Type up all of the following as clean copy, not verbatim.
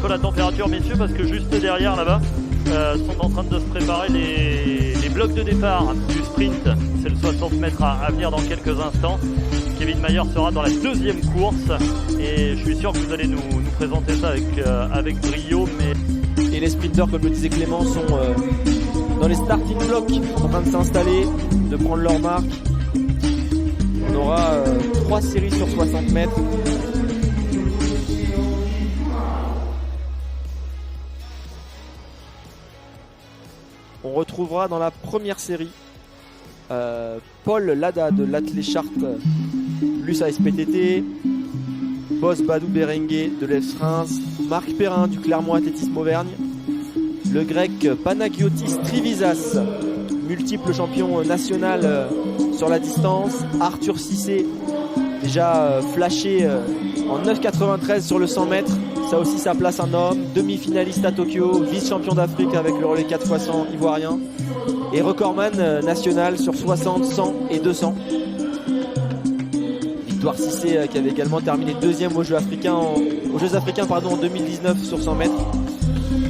peu la température, messieurs, parce que juste derrière là-bas sont en train de se préparer les blocs de départ du sprint. C'est le 60 mètres à venir dans quelques instants. Kevin Mayer sera dans la deuxième course et je suis sûr que vous allez nous présenter ça avec brio. Et les sprinters, comme le disait Clément, sont dans les starting blocks, en train de s'installer, de prendre leur marque. On aura 3 séries sur 60 mètres. On retrouvera dans la première série Paul Lada de l'Athlé Chartres, l'USA SPTT, Boss Badou Berenguer de l'EFS Reims, Marc Perrin du Clermont Athlétisme Auvergne, le grec Panagiotis Trivisas, multiple champion national sur la distance, Arthur Cissé, déjà flashé en 9,93 sur le 100 mètres, ça aussi ça place un homme, demi-finaliste à Tokyo, vice-champion d'Afrique avec le relais 4x100 ivoirien et recordman national sur 60, 100 et 200. Victoire Cissé qui avait également terminé deuxième aux Jeux africains en 2019 sur 100 mètres,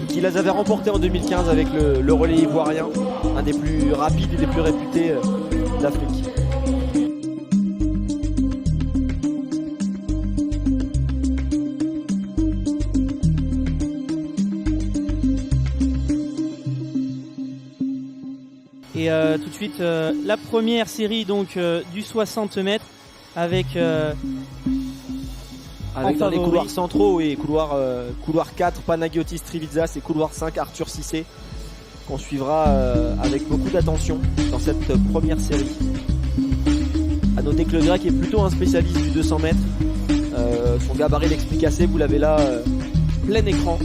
qui les avait remportés en 2015 avec le relais ivoirien, un des plus rapides et des plus réputés d'Afrique. Et tout de suite la première série donc du 60 mètres avec dans les couloirs centraux et couloir 4 Panagiotis Trivisas et couloir 5 Arthur Cissé, qu'on suivra avec beaucoup d'attention dans cette première série. A noter que le grec est plutôt un spécialiste du 200 mètres. Son gabarit l'explique assez, vous l'avez là plein écran.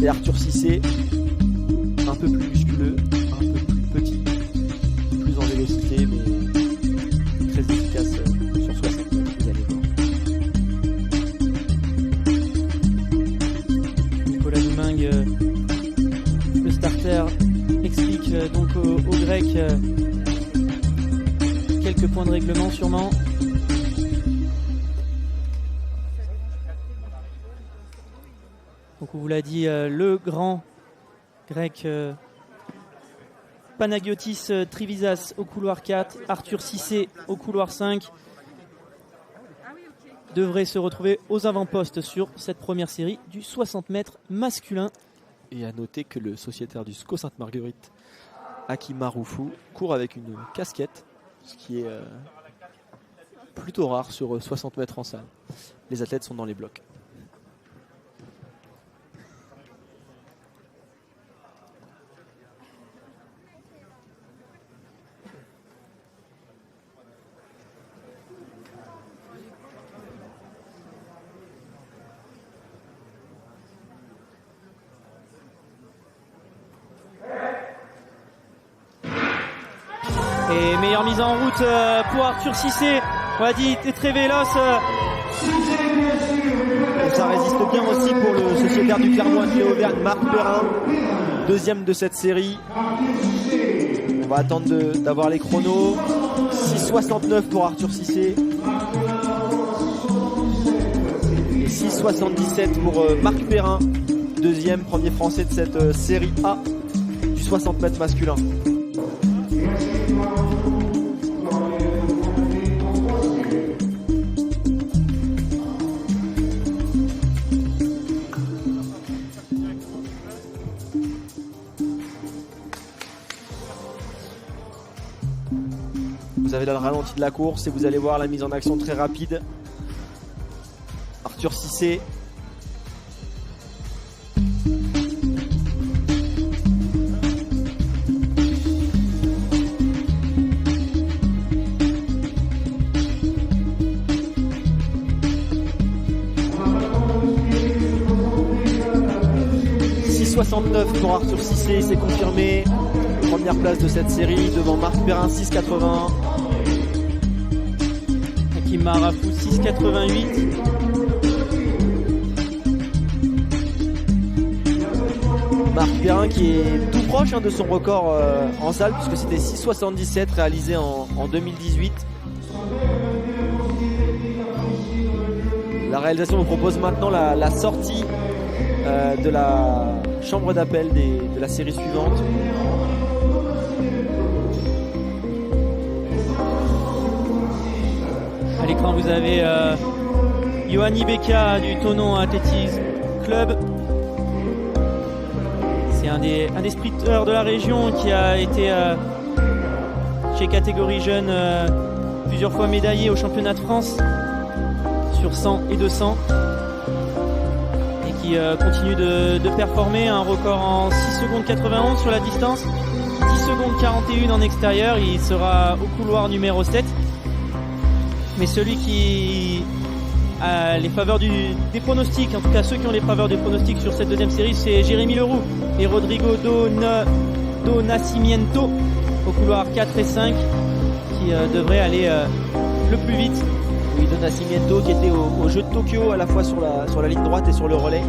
Et Arthur Cissé un peu plus musculeux, un peu plus petit, plus en vélocité, mais très efficace sur 60 mètres, vous allez voir. Nicolas Domingue, le starter, explique donc au grec quelques points de règlement sûrement. Donc on vous l'a dit, le grand grec Panagiotis Trivisas au couloir 4, Arthur Cissé au couloir 5 devrait se retrouver aux avant-postes sur cette première série du 60 mètres masculin. Et à noter que le sociétaire du SCO Sainte-Marguerite, Hakim Maroufou, court avec une casquette, ce qui est plutôt rare sur 60 mètres en salle. Les athlètes sont dans les blocs. Et meilleure mise en route pour Arthur Cissé. On l'a dit, il est très véloce. Et ça résiste bien aussi pour le sociétaire du Clermont Athlétisme Auvergne, Marc Perrin, deuxième de cette série. On va attendre d'avoir les chronos. 6,69 pour Arthur Cissé. Et 6,77 pour Marc Perrin, deuxième, premier français de cette série A du 60 mètres masculin. Vous avez là le ralenti de la course et vous allez voir la mise en action très rapide. Arthur Cissé. Pour Arthur Cissé, c'est confirmé. Première place de cette série devant Marc Perrin, 6,80. Hakim Marafou, 6,88. Marc Perrin qui est tout proche de son record en salle, puisque c'était 6,77 réalisé en 2018. La réalisation nous propose maintenant la sortie de la chambre d'appel de la série suivante. À l'écran, vous avez Johan Ibeka du Thonon Athlétisme Club. C'est un des sprinteurs de la région qui a été chez catégorie jeune plusieurs fois médaillé au championnat de France sur 100 et 200 et qui continue de performer. Un record en 6 secondes 91 sur la distance, 10 secondes 41 en extérieur. Il sera au couloir numéro 7. Mais celui qui a les faveurs des pronostics, en tout cas ceux qui ont les faveurs des pronostics sur cette deuxième série, c'est Jérémy Leroux et Rodrigo do Nascimento au couloir 4 et 5 qui devraient aller le plus vite. Oui, do Nascimento qui était au jeu de Tokyo à la fois sur la ligne droite et sur le relais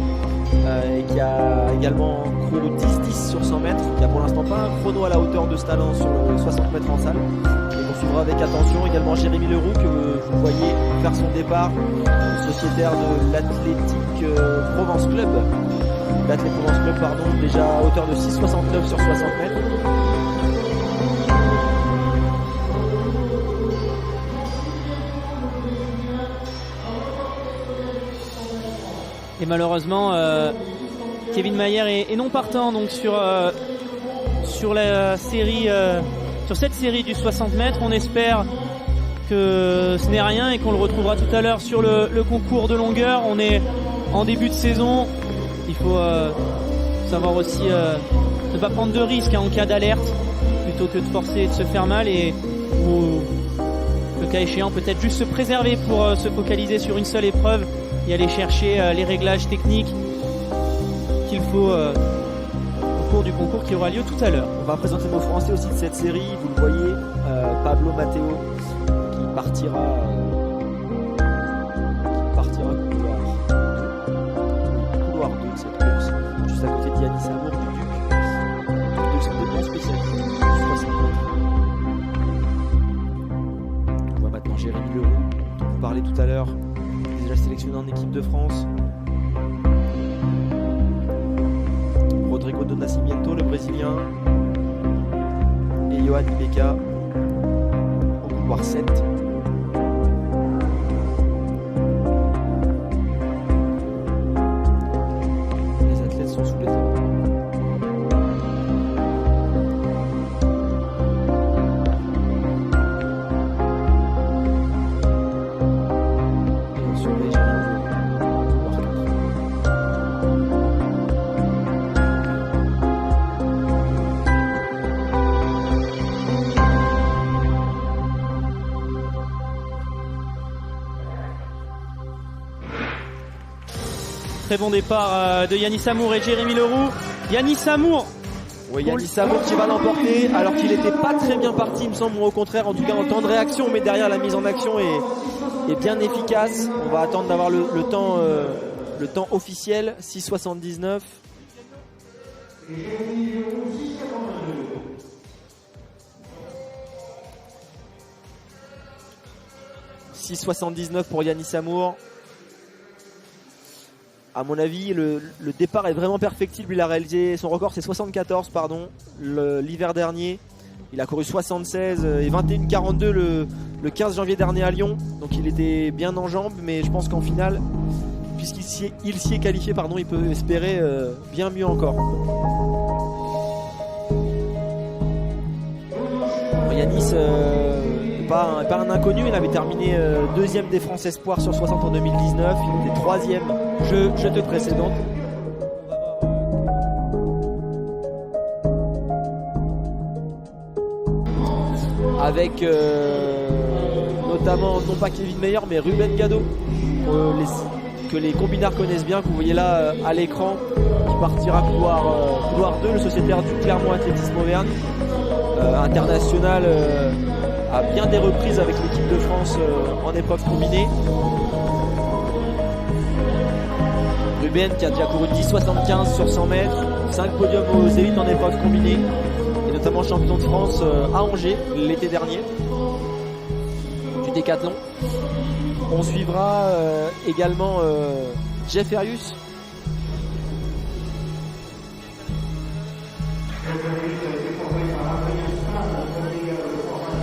et qui a également chrono 10-10 sur 100 mètres, qui a pour l'instant pas un chrono à la hauteur de Stalin sur le 60 mètres en salle. Et on suivra avec attention également Jérémy Leroux que vous voyez faire son départ, sociétaire de l'Athlétique Provence Club. L'Athlétique Provence Club, pardon, déjà à hauteur de 6,69 sur 60 mètres. Et malheureusement, Kevin Mayer est non partant donc sur la série, sur cette série du 60 mètres. On espère que ce n'est rien et qu'on le retrouvera tout à l'heure sur le concours de longueur. On est en début de saison. Il faut savoir aussi ne pas prendre de risques en cas d'alerte plutôt que de forcer et de se faire mal ou le cas échéant peut-être juste se préserver pour se focaliser sur une seule épreuve et aller chercher les réglages techniques qu'il faut au cours du concours qui aura lieu tout à l'heure. On va présenter nos Français aussi de cette série. Vous le voyez, Pablo Matteo qui partira couloir 2 de cette course, juste à côté d'Yannis Amour du Duc. Les deux sont des bons spécialistes du 60 mètres. On voit maintenant Jérémy Leroux, dont vous parlez tout à l'heure, déjà sélectionné en équipe de France. Rodrigo do Nascimento, le Brésilien, et Johan Ibeka au couloir 7. Les athlètes sont sous les arbres. Et on surveille Jérémy Leroux, couloir 4. Très bon départ de Yannis Amour et Jérémy Leroux. Yannis Amour. Oui, Yannis Amour qui va l'emporter alors qu'il n'était pas très bien parti, il me semble, ou au contraire, en tout cas en temps de réaction, mais derrière la mise en action est bien efficace. On va attendre d'avoir le temps officiel, 6,79. « 6,79 pour Yannis Amour. À mon avis, le départ est vraiment perfectible. Il a réalisé son record, c'est 74, l'hiver dernier. Il a couru 76 et 21,42 le 15 janvier dernier à Lyon. Donc il était bien en jambes, mais je pense qu'en finale, puisqu'il s'y est qualifié, il peut espérer bien mieux encore. Yannis, pas un inconnu, il avait terminé deuxième des France Espoir sur 60 en 2019, il était troisième je te précédente. Avec notamment, non pas Kevin Mayer, mais Ruben Gado, que les combinards connaissent bien, que vous voyez là à l'écran, qui partira couloir 2, le sociétaire du Clermont Athlétisme Auvergne, international à bien des reprises avec l'équipe de France en épreuve combinée. Ruben qui a déjà couru 10,75 sur 100 mètres, 5 podiums aux élites en épreuve combinée, et notamment champion de France à Angers l'été dernier du décathlon. On suivra également Jeff Erius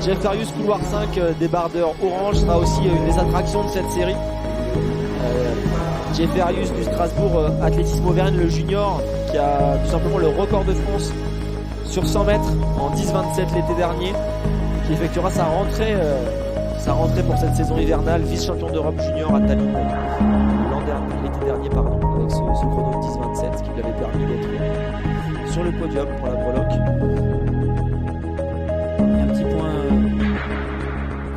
Jeff Farius, couloir 5, débardeur orange, sera aussi une des attractions de cette série. Jeff Farius du Strasbourg Athlétisme Auvergne, le junior, qui a tout simplement le record de France sur 100 mètres en 10,27 l'été dernier, qui effectuera sa rentrée pour cette saison hivernale, vice-champion d'Europe junior à Tallinn l'été dernier, avec ce chrono de 10,27 qui lui avait permis d'être sur le podium pour la breloque. Et un petit point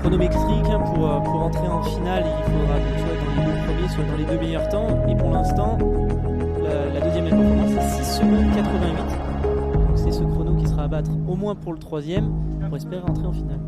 chronométrique pour entrer en finale, il faudra donc soit dans les 2 premiers, soit dans les 2 meilleurs temps. Et pour l'instant, la deuxième performance c'est 6 secondes 88. Donc c'est ce chrono qui sera à battre au moins pour le troisième pour espérer entrer en finale.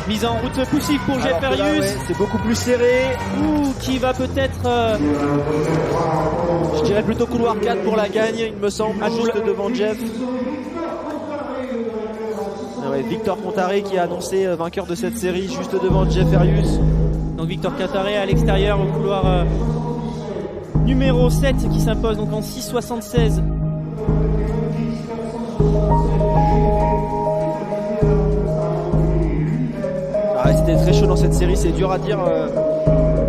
Mise en route possible pour Jeff Farius. C'est beaucoup plus serré. Qui va peut-être... Je dirais plutôt couloir 4 pour la gagne, il me semble, juste devant Jeff. Victor Contaré qui a annoncé vainqueur de cette série juste devant Jeff Farius. Donc Victor Contaré à l'extérieur au couloir numéro 7 qui s'impose donc en 6,76. C'était très chaud dans cette série, c'est dur à dire,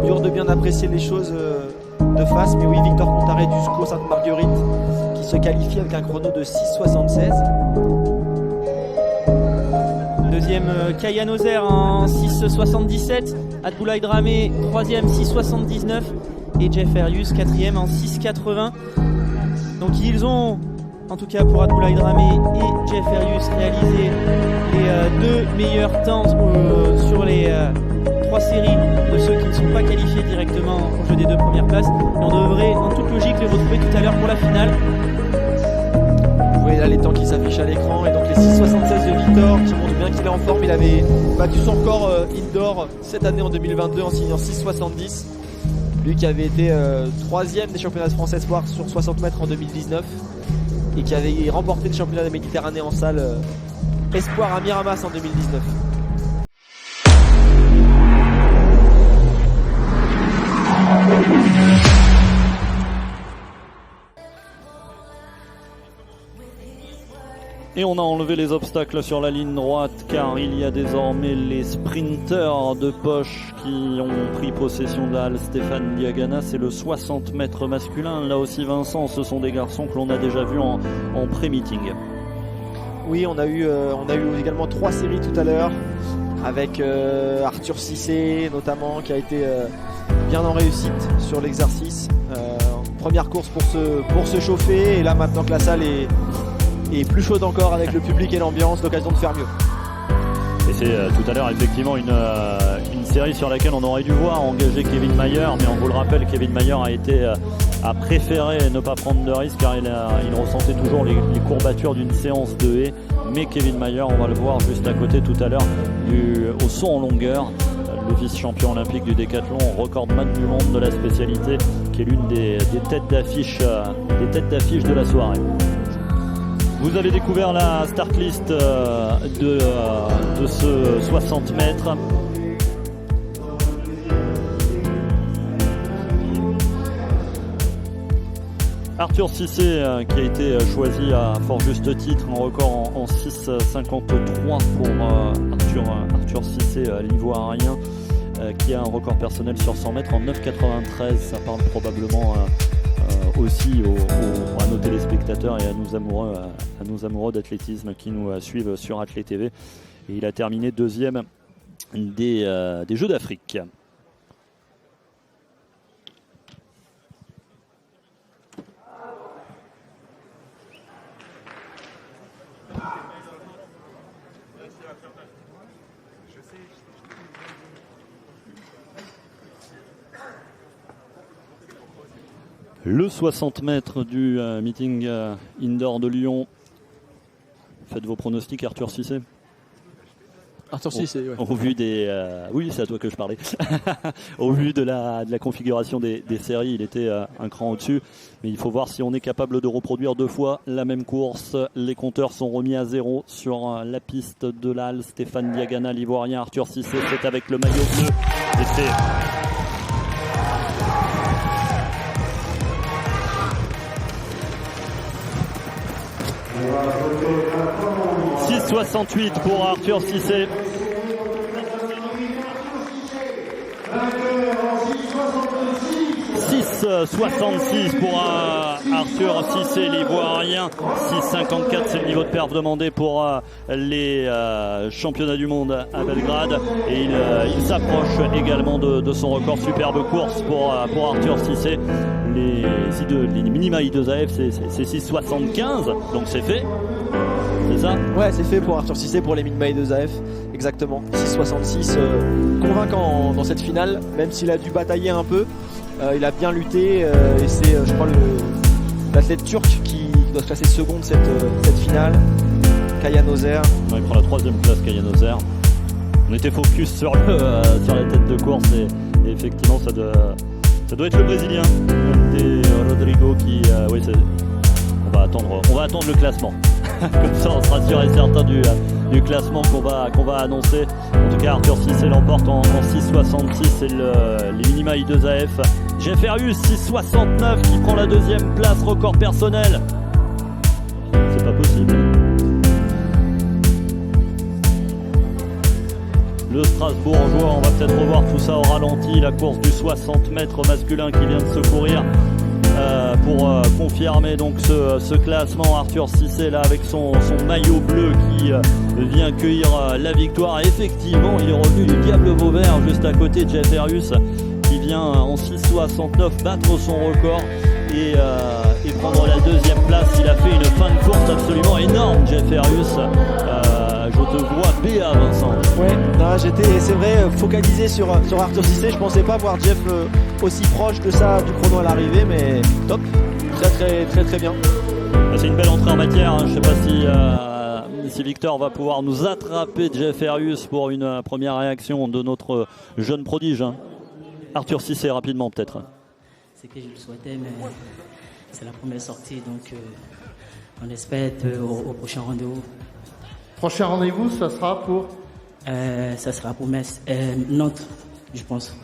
dur de bien apprécier les choses de face, mais oui, Victor Contaré du SCO Sainte-Marguerite qui se qualifie avec un chrono de 6,76. Deuxième Kayan Ozer en 6,77, Abdoulaye Dramé troisième 6,79 et Jeff Farius quatrième en 6,80. Donc ils ont, en tout cas pour Abdoulaye Dramé et Jeff Farius, réalisé les 2 meilleurs temps sur les 3 séries de ceux qui ne sont pas qualifiés directement au jeu des 2 premières places. Et on devrait en toute logique les retrouver tout à l'heure pour la finale. Vous voyez là les temps qui s'affichent à l'écran, et donc les 6,76 de Victor qui montre bien qu'il est en forme. Il avait battu son record indoor cette année en 2022 en signant 6,70. Lui qui avait été 3e des championnats de France Espoir sur 60 mètres en 2019 et qui avait remporté le championnat de Méditerranée en salle Espoir à Miramas en 2019. Et on a enlevé les obstacles sur la ligne droite car il y a désormais les sprinters de poche qui ont pris possession de la halle Stéphane Diagana. C'est le 60 mètres masculin. Là aussi Vincent, ce sont des garçons que l'on a déjà vus en pré-meeting. Oui, on a eu également 3 séries tout à l'heure avec Arthur Cissé notamment qui a été bien en réussite sur l'exercice. Première course pour se chauffer, et là maintenant que la salle est plus chaude encore avec le public et l'ambiance, l'occasion de faire mieux. Et c'est tout à l'heure effectivement une série sur laquelle on aurait dû voir engager Kevin Mayer, mais on vous le rappelle, Kevin Mayer a préféré ne pas prendre de risque car il ressentait toujours les courbatures d'une séance de haie. Mais Kevin Mayer, on va le voir juste à côté tout à l'heure, au saut en longueur, le vice-champion olympique du décathlon, recordman du monde de la spécialité, qui est l'une des têtes d'affiche de la soirée. Vous avez découvert la start list de ce 60 mètres. Arthur Cissé qui a été choisi à fort juste titre, en record en 6,53 pour Arthur Cissé, l'ivoirien, qui a un record personnel sur 100 mètres en 9,93. Ça parle probablement aussi à nos téléspectateurs et à nos amoureux d'athlétisme qui nous suivent sur Athlé TV. Et il a terminé deuxième des Jeux d'Afrique. Le 60 mètres du meeting indoor de Lyon. Faites vos pronostics, Arthur Cissé. Arthur Cissé, ouais. Au vu des, oui, c'est à toi que je parlais. Au vu de la configuration des séries, il était un cran au-dessus. Mais il faut voir si on est capable de reproduire 2 fois la même course. Les compteurs sont remis à 0 sur la piste de l'Halle. Stéphane Diagana, l'Ivoirien. Arthur Cissé, c'est avec le maillot bleu. Et c'est 6,68 pour Arthur Cissé. 6,66 pour Arthur Cissé, l'Ivoirien. 6,54 c'est le niveau de perf demandé pour les championnats du monde à Belgrade. Et il s'approche également de son record. Superbe course pour Arthur Cissé. Les minima I2AF c'est 6,75, donc c'est fait. C'est ça? Ouais, c'est fait pour Arthur Cissé pour les minima I2AF, exactement. 6,66, convaincant dans cette finale, même s'il a dû batailler un peu. Il a bien lutté et c'est, je crois, l'athlète turc qui doit se classer second de cette finale. Kayan Ozer. Ouais, il prend la 3e place, Kayan Ozer. On était focus sur la tête de course et effectivement ça doit être le Brésilien des Rodrigo qui oui, on va attendre le classement. Comme ça on sera sûr et certain du classement qu'on va annoncer. En tout cas Arthur Cissé l'emporte en 6,66, c'est les minima I2AF. Jeff Arius 6,69 qui prend la 2e place, record personnel. C'est pas possible. Le Strasbourgeois, on va peut-être revoir tout ça au ralenti, la course du 60 mètres masculin qui vient de se courir pour confirmer donc ce classement. Arthur Cissé là avec son maillot bleu qui vient cueillir la victoire. Effectivement, il est revenu du Diable Vauvert juste à côté de Jeff Arius qui vient en 6,69 battre son record et prendre la 2e place. Il a fait une fin de course absolument énorme, Jeff Arius. Je te vois BA, Vincent. Ouais, non, j'étais, c'est vrai, focalisé sur Arthur Cissé. Je pensais pas voir Jeff aussi proche de ça du chrono à l'arrivée, mais top, très bien. C'est une belle entrée en matière. Hein. Je sais pas si Victor va pouvoir nous attraper Jeff Arius pour une première réaction de notre jeune prodige. Hein. Arthur Cissé, rapidement peut-être. C'est que je le souhaitais, mais c'est la première sortie, donc on espère être au prochain rendez-vous. Prochain rendez-vous, ça sera pour Ça sera pour Nantes, je pense.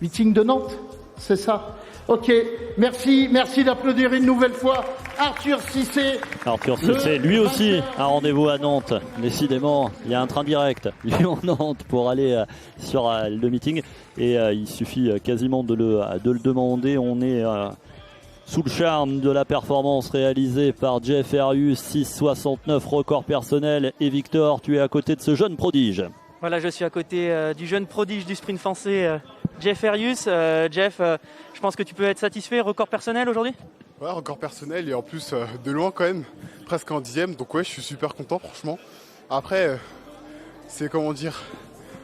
Meeting de Nantes, c'est ça? Ok, merci d'applaudir une nouvelle fois Arthur Cissé. Arthur Cissé, lui aussi, un rendez-vous à Nantes. Décidément, il y a un train direct Lyon-Nantes pour aller sur le meeting. Et il suffit quasiment de le demander. On est sous le charme de la performance réalisée par Jeff Arius, 6,69 record personnel. Et Victor, tu es à côté de ce jeune prodige. Voilà, je suis à côté du jeune prodige du sprint français, Jeff Arius. Jeff, je pense que tu peux être satisfait. Record personnel aujourd'hui? Ouais, record personnel et en plus de loin quand même, presque en 10e. Donc ouais, je suis super content franchement. Après, c'est comment dire,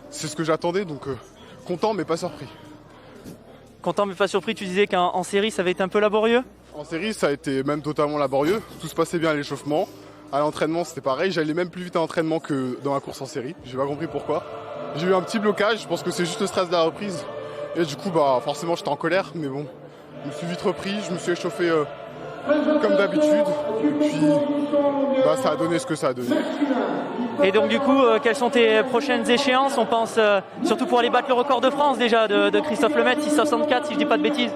c'est ce que j'attendais, donc content mais pas surpris. Content mais pas surpris, tu disais qu'en série ça avait été un peu laborieux? En série ça a été même totalement laborieux, tout se passait bien à l'échauffement. À l'entraînement c'était pareil, j'allais même plus vite à l'entraînement que dans la course en série, j'ai pas compris pourquoi. J'ai eu un petit blocage, je pense que c'est juste le stress de la reprise. Et du coup forcément j'étais en colère, mais bon, je me suis vite repris, je me suis échauffé comme d'habitude. Et puis ça a donné ce que ça a donné. Et donc du coup, quelles sont tes prochaines échéances? On pense surtout pour aller battre le record de France déjà de Christophe Lemaitre, 6,64 si je dis pas de bêtises.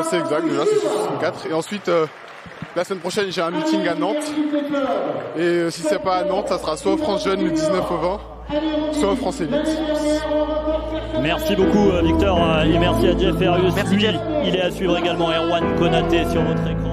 C'est exact, déjà c'est 6,64. Et ensuite, la semaine prochaine j'ai un meeting à Nantes. Et si c'est pas à Nantes, ça sera soit au France Jeune le 19 au 20, soit au France Élite. Merci beaucoup Victor et merci à Jeff Arius. Merci, lui, Jeff. il est à suivre également. Erwan Konaté sur votre écran.